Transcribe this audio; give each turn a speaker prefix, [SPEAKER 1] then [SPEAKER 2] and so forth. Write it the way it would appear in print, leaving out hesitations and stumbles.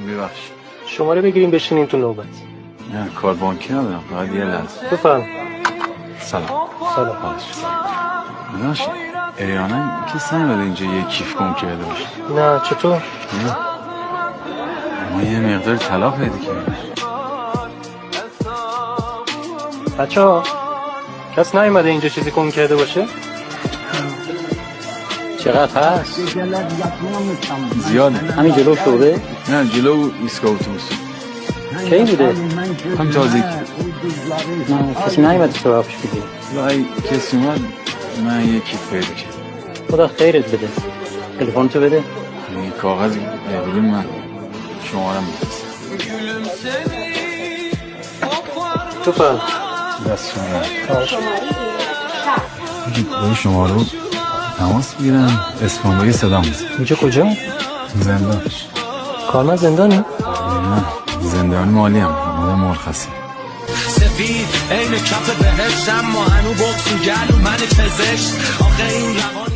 [SPEAKER 1] ببخشید.
[SPEAKER 2] شماره بگیریم بشینیم تو نوبت.
[SPEAKER 1] نه کار بانکی ندارم، فقط یه لحظه.
[SPEAKER 2] بفرم.
[SPEAKER 1] سلام.
[SPEAKER 2] سلام.
[SPEAKER 1] ببخشید اریانا که سعی بده اینجا یه کیف گم کرده باشه.
[SPEAKER 2] نه چطور؟
[SPEAKER 1] ما یه مقدار طلا پیدا کردیم.
[SPEAKER 2] بچه‌ها کس نیومده اینجا چیزی گم کرده باشه؟ چقدر هست؟
[SPEAKER 1] زیاده.
[SPEAKER 2] همین جلو شعبه؟
[SPEAKER 1] نه جلو ایستگاه اتوبوس.
[SPEAKER 2] کی بوده؟
[SPEAKER 1] هم تازگی.
[SPEAKER 2] نه کسی نیومده سراغش بگیره.
[SPEAKER 1] وای کسی اومد من یه کیف پیدا کردم.
[SPEAKER 2] خدا خیرت بده. تلفن تو بده.
[SPEAKER 1] این کاغذ بگیم من شمارم میفرستم.
[SPEAKER 2] تو فهم.
[SPEAKER 1] دست شما شما رو تماس بگیرم اسپانبایی صدا میزن.
[SPEAKER 2] اینجا کجا؟
[SPEAKER 1] زندان.
[SPEAKER 2] کارمند زندانی؟
[SPEAKER 1] نه زندان مالی هم مال مرخصی.
[SPEAKER 3] سفید این کف بهشتم ما هنو بکس و گلو من پزشت آقه این روان